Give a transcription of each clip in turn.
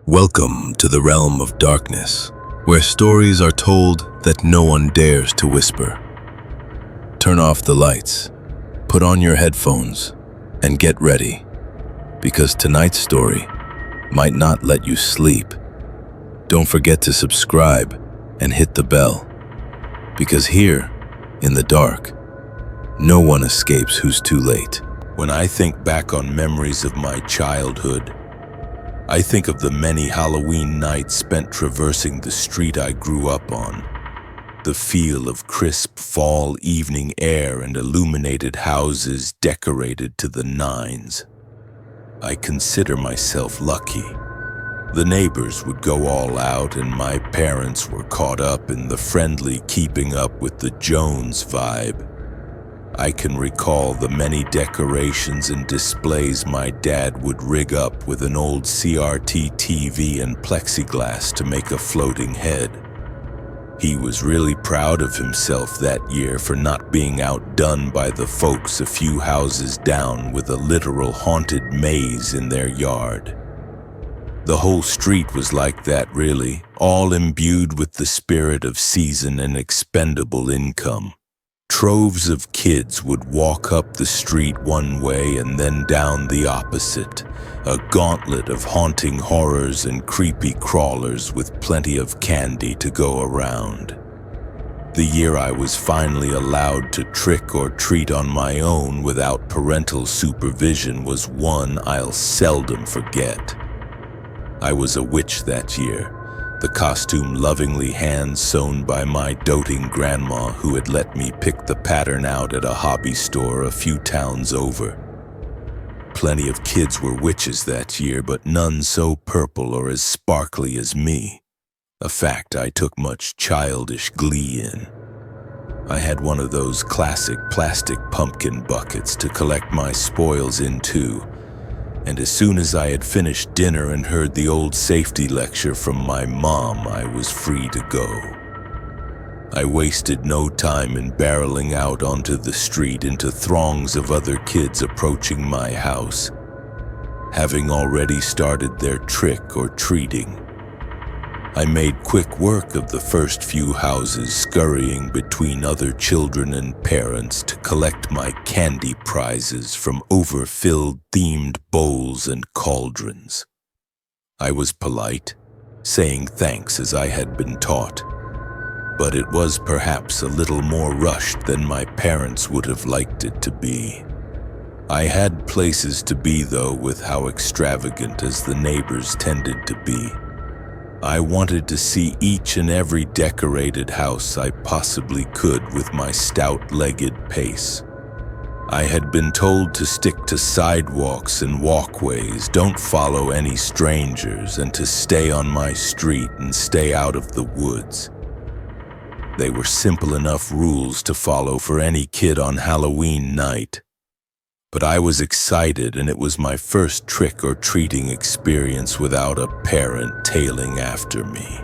Welcome to the realm of darkness, where stories are told that no one dares to whisper. Turn off the lights, put on your headphones, and get ready, because tonight's story might not let you sleep. Don't forget to subscribe and hit the bell, because here, in the dark, no one escapes who's too late. When I think back on memories of my childhood, I think of the many Halloween nights spent traversing the street I grew up on. The feel of crisp fall evening air and illuminated houses decorated to the nines. I consider myself lucky. The neighbors would go all out and my parents were caught up in the friendly keeping up with the Jones vibe. I can recall the many decorations and displays my dad would rig up with an old CRT TV and plexiglass to make a floating head. He was really proud of himself that year for not being outdone by the folks a few houses down with a literal haunted maze in their yard. The whole street was like that really, all imbued with the spirit of season and expendable income. Troves of kids would walk up the street one way and then down the opposite, a gauntlet of haunting horrors and creepy crawlers with plenty of candy to go around. The year I was finally allowed to trick or treat on my own without parental supervision was one I'll seldom forget. I was a witch that year. The costume lovingly hand-sewn by my doting grandma who had let me pick the pattern out at a hobby store a few towns over. Plenty of kids were witches that year, but none so purple or as sparkly as me, a fact I took much childish glee in. I had one of those classic plastic pumpkin buckets to collect my spoils in too, and as soon as I had finished dinner and heard the old safety lecture from my mom, I was free to go. I wasted no time in barreling out onto the street into throngs of other kids approaching my house, having already started their trick or treating. I made quick work of the first few houses, scurrying between other children and parents to collect my candy prizes from overfilled themed bowls and cauldrons. I was polite, saying thanks as I had been taught, but it was perhaps a little more rushed than my parents would have liked it to be. I had places to be though, with how extravagant as the neighbors tended to be. I wanted to see each and every decorated house I possibly could with my stout-legged pace. I had been told to stick to sidewalks and walkways, don't follow any strangers, and to stay on my street and stay out of the woods. They were simple enough rules to follow for any kid on Halloween night. But I was excited, and it was my first trick-or-treating experience without a parent tailing after me.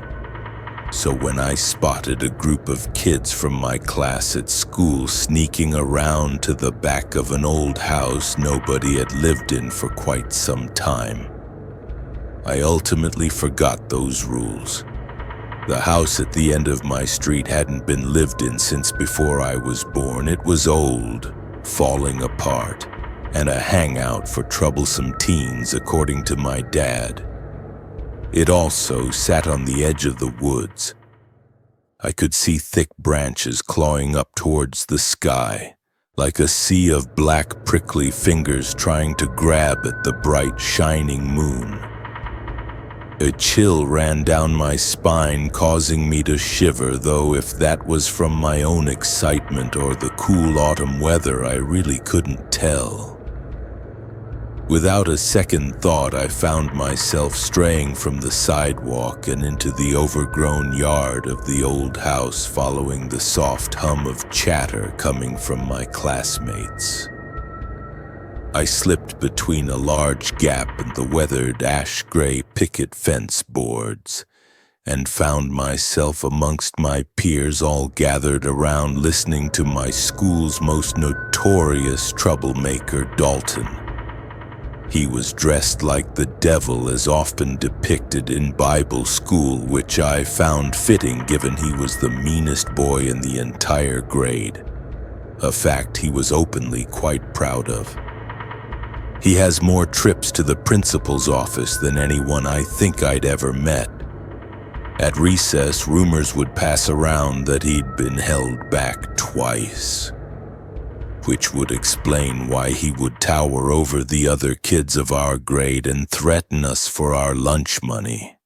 So when I spotted a group of kids from my class at school sneaking around to the back of an old house nobody had lived in for quite some time, I ultimately forgot those rules. The house at the end of my street hadn't been lived in since before I was born. It was old, falling apart, and a hangout for troublesome teens, according to my dad. It also sat on the edge of the woods. I could see thick branches clawing up towards the sky, like a sea of black prickly fingers trying to grab at the bright shining moon. A chill ran down my spine, causing me to shiver, though if that was from my own excitement or the cool autumn weather, I really couldn't tell. Without a second thought, I found myself straying from the sidewalk and into the overgrown yard of the old house, following the soft hum of chatter coming from my classmates. I slipped between a large gap in the weathered ash-gray picket fence boards and found myself amongst my peers, all gathered around listening to my school's most notorious troublemaker, Dalton. He was dressed like the devil as often depicted in Bible school, which I found fitting given he was the meanest boy in the entire grade, a fact he was openly quite proud of. He has more trips to the principal's office than anyone I think I'd ever met. At recess, rumors would pass around that he'd been held back twice, which would explain why he would tower over the other kids of our grade and threaten us for our lunch money.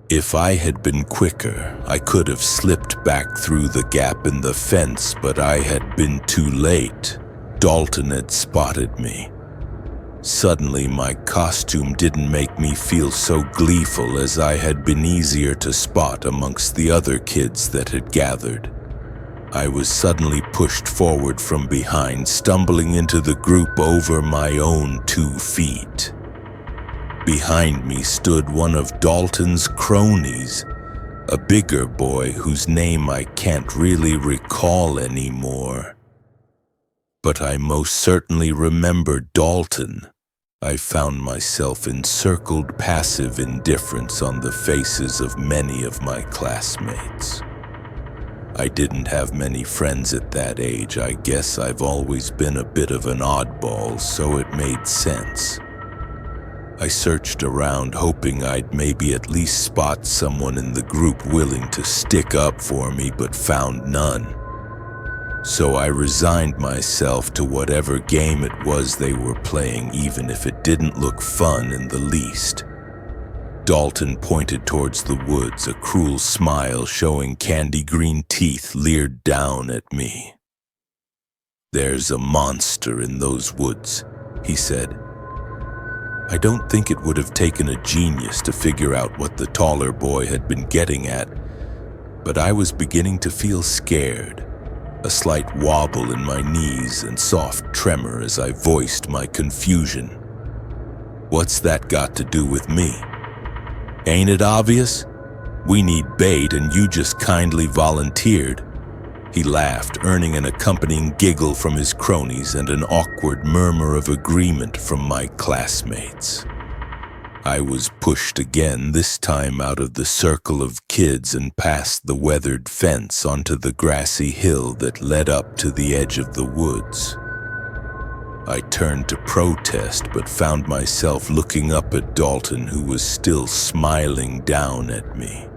If I had been quicker, I could have slipped back through the gap in the fence, but I had been too late. Dalton had spotted me. Suddenly, my costume didn't make me feel so gleeful, as I had been easier to spot amongst the other kids that had gathered. I was suddenly pushed forward from behind, stumbling into the group over my own 2 feet. Behind me stood one of Dalton's cronies, a bigger boy whose name I can't really recall anymore. But I most certainly remember Dalton. I found myself encircled passive indifference on the faces of many of my classmates. I didn't have many friends at that age. I guess I've always been a bit of an oddball, so it made sense. I searched around, hoping I'd maybe at least spot someone in the group willing to stick up for me, but found none. So I resigned myself to whatever game it was they were playing, even if it didn't look fun in the least. Dalton pointed towards the woods, a cruel smile showing candy green teeth leered down at me. "There's a monster in those woods," he said. I don't think it would have taken a genius to figure out what the taller boy had been getting at, but I was beginning to feel scared. A slight wobble in my knees and soft tremor as I voiced my confusion. "What's that got to do with me? Ain't it obvious? We need bait and you just kindly volunteered." He laughed, earning an accompanying giggle from his cronies and an awkward murmur of agreement from my classmates. I was pushed again, this time out of the circle of kids and past the weathered fence onto the grassy hill that led up to the edge of the woods. I turned to protest, but found myself looking up at Dalton, who was still smiling down at me,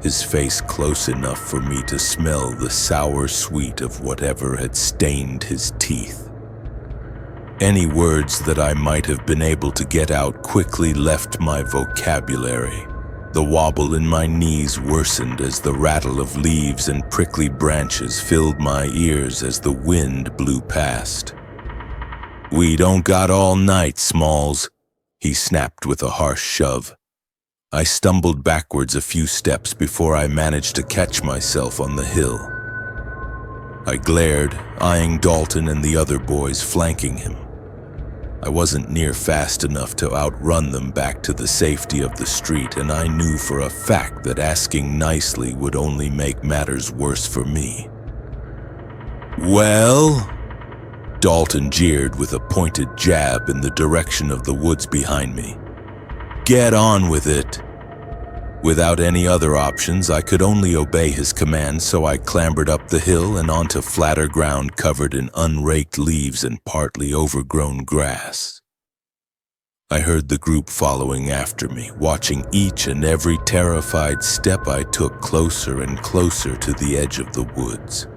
his face close enough for me to smell the sour sweet of whatever had stained his teeth. Any words that I might have been able to get out quickly left my vocabulary. The wobble in my knees worsened as the rattle of leaves and prickly branches filled my ears as the wind blew past. "We don't got all night, Smalls," he snapped with a harsh shove. I stumbled backwards a few steps before I managed to catch myself on the hill. I glared, eyeing Dalton and the other boys flanking him. I wasn't near fast enough to outrun them back to the safety of the street, and I knew for a fact that asking nicely would only make matters worse for me. "Well?" Dalton jeered with a pointed jab in the direction of the woods behind me. "Get on with it." Without any other options, I could only obey his command, so I clambered up the hill and onto flatter ground covered in unraked leaves and partly overgrown grass. I heard the group following after me, watching each and every terrified step I took closer and closer to the edge of the woods.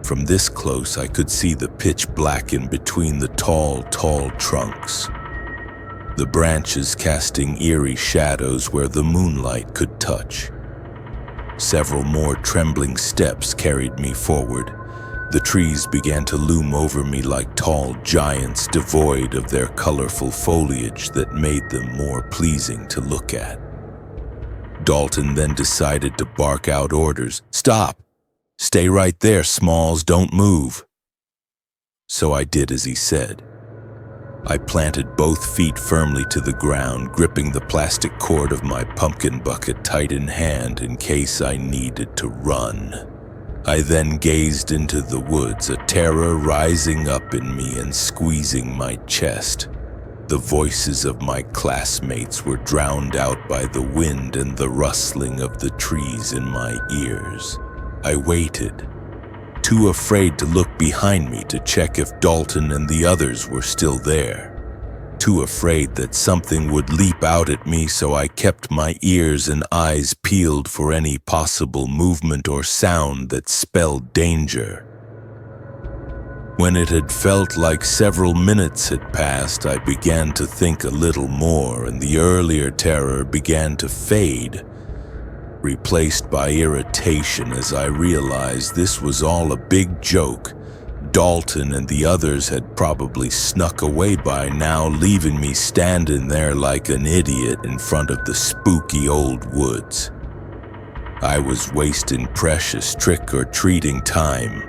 From this close, I could see the pitch black in between the tall trunks, the branches casting eerie shadows where the moonlight could touch. Several more trembling steps carried me forward. The trees began to loom over me like tall giants devoid of their colorful foliage that made them more pleasing to look at. Dalton then decided to bark out orders. "Stop! Stay right there, Smalls, don't move." So I did as he said. I planted both feet firmly to the ground, gripping the plastic cord of my pumpkin bucket tight in hand in case I needed to run. I then gazed into the woods, a terror rising up in me and squeezing my chest. The voices of my classmates were drowned out by the wind and the rustling of the trees in my ears. I waited, too afraid to look behind me to check if Dalton and the others were still there. Too afraid that something would leap out at me, so I kept my ears and eyes peeled for any possible movement or sound that spelled danger. When it had felt like several minutes had passed, I began to think a little more, and the earlier terror began to fade, replaced by irritation as I realized this was all a big joke. Dalton and the others had probably snuck away by now, leaving me standing there like an idiot in front of the spooky old woods. I was wasting precious trick-or-treating time.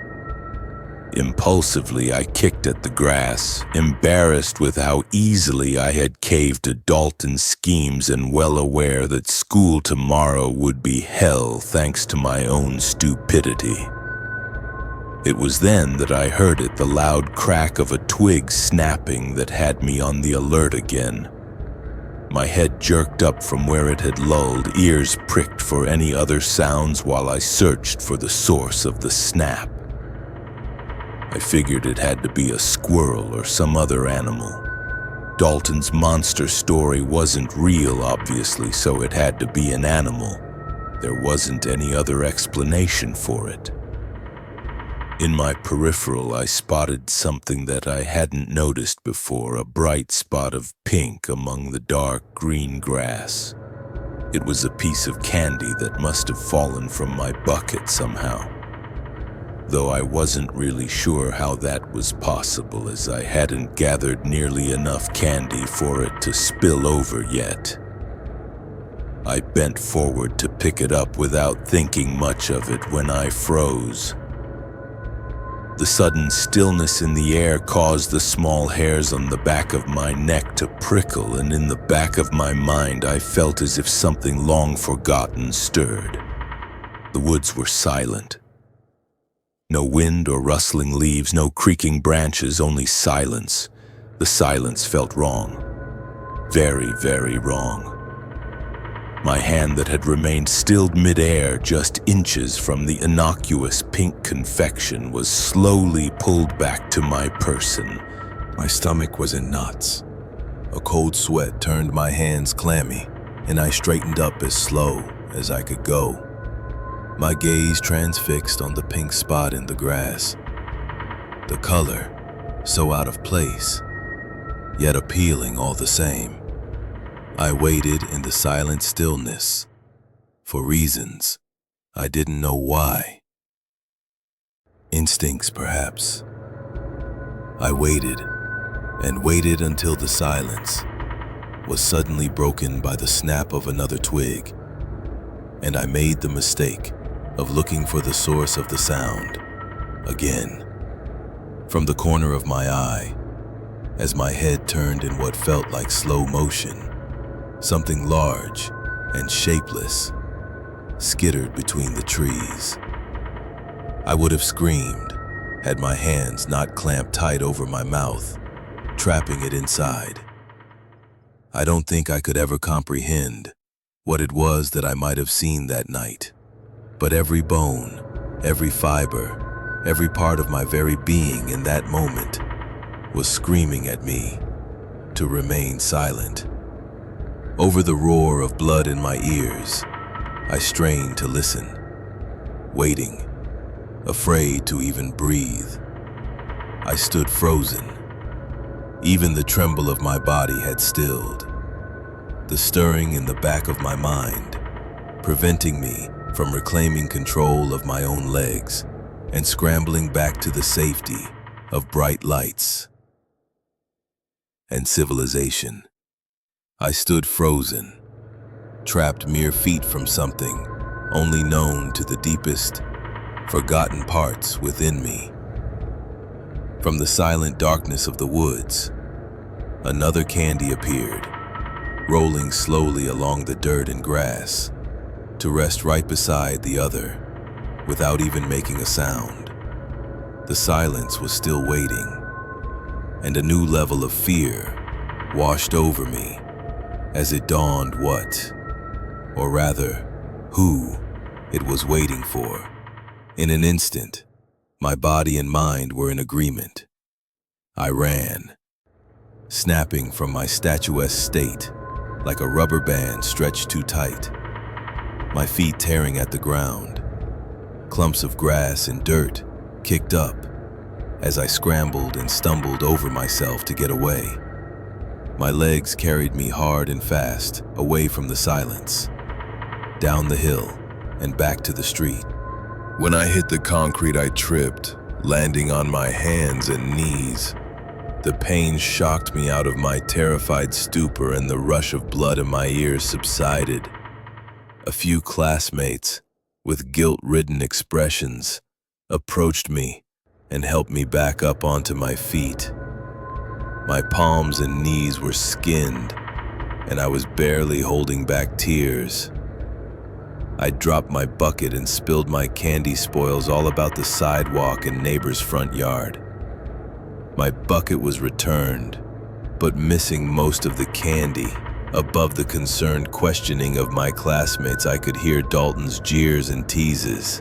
Impulsively, I kicked at the grass, embarrassed with how easily I had caved to Dalton's schemes and well aware that school tomorrow would be hell thanks to my own stupidity. It was then that I heard it, the loud crack of a twig snapping that had me on the alert again. My head jerked up from where it had lulled, ears pricked for any other sounds while I searched for the source of the snap. I figured it had to be a squirrel or some other animal. Dalton's monster story wasn't real, obviously, so it had to be an animal. There wasn't any other explanation for it. In my peripheral, I spotted something that I hadn't noticed before, a bright spot of pink among the dark green grass. It was a piece of candy that must have fallen from my bucket somehow, though I wasn't really sure how that was possible, as I hadn't gathered nearly enough candy for it to spill over yet. I bent forward to pick it up without thinking much of it when I froze. The sudden stillness in the air caused the small hairs on the back of my neck to prickle, and in the back of my mind I felt as if something long forgotten stirred. The woods were silent. No wind or rustling leaves, no creaking branches, only silence. The silence felt wrong. Very, very wrong. My hand that had remained stilled midair just inches from the innocuous pink confection was slowly pulled back to my person. My stomach was in knots. A cold sweat turned my hands clammy, and I straightened up as slow as I could go. My gaze transfixed on the pink spot in the grass. The color, so out of place, yet appealing all the same. I waited in the silent stillness, for reasons I didn't know why. Instincts, perhaps. I waited and waited until the silence was suddenly broken by the snap of another twig, and I made the mistake of looking for the source of the sound again. From the corner of my eye, as my head turned in what felt like slow motion, something large and shapeless skittered between the trees. I would have screamed had my hands not clamped tight over my mouth, trapping it inside. I don't think I could ever comprehend what it was that I might have seen that night. But every bone, every fiber, every part of my very being in that moment was screaming at me to remain silent. Over the roar of blood in my ears, I strained to listen, waiting, afraid to even breathe. I stood frozen. Even the tremble of my body had stilled. The stirring in the back of my mind, preventing me from reclaiming control of my own legs and scrambling back to the safety of bright lights and civilization. I stood frozen, trapped mere feet from something only known to the deepest, forgotten parts within me. From the silent darkness of the woods, another candy appeared, rolling slowly along the dirt and grass, to rest right beside the other, without even making a sound. The silence was still waiting, and a new level of fear washed over me as it dawned what, or rather, who, it was waiting for. In an instant, my body and mind were in agreement. I ran, snapping from my statuesque state like a rubber band stretched too tight, my feet tearing at the ground. Clumps of grass and dirt kicked up as I scrambled and stumbled over myself to get away. My legs carried me hard and fast, away from the silence, down the hill and back to the street. When I hit the concrete, I tripped, landing on my hands and knees. The pain shocked me out of my terrified stupor, and the rush of blood in my ears subsided. A few classmates, with guilt-ridden expressions, approached me and helped me back up onto my feet. My palms and knees were skinned, and I was barely holding back tears. I dropped my bucket and spilled my candy spoils all about the sidewalk and neighbor's front yard. My bucket was returned, but missing most of the candy. Above the concerned questioning of my classmates, I could hear Dalton's jeers and teases,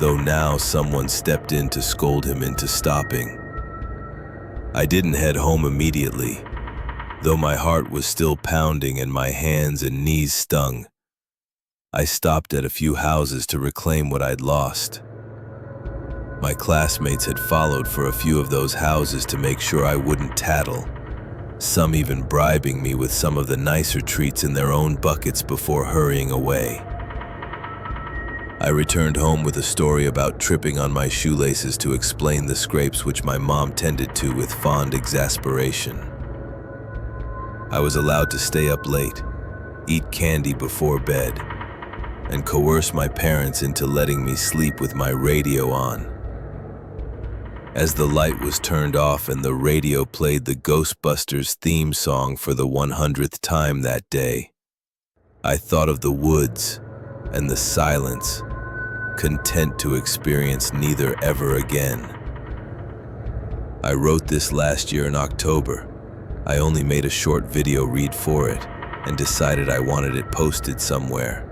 though now someone stepped in to scold him into stopping. I didn't head home immediately, though my heart was still pounding and my hands and knees stung. I stopped at a few houses to reclaim what I'd lost. My classmates had followed for a few of those houses to make sure I wouldn't tattle, some even bribing me with some of the nicer treats in their own buckets before hurrying away. I returned home with a story about tripping on my shoelaces to explain the scrapes which my mom tended to with fond exasperation. I was allowed to stay up late, eat candy before bed, and coerce my parents into letting me sleep with my radio on. As the light was turned off and the radio played the Ghostbusters theme song for the 100th time that day, I thought of the woods and the silence, content to experience neither ever again. I wrote this last year in October. I only made a short video read for it and decided I wanted it posted somewhere.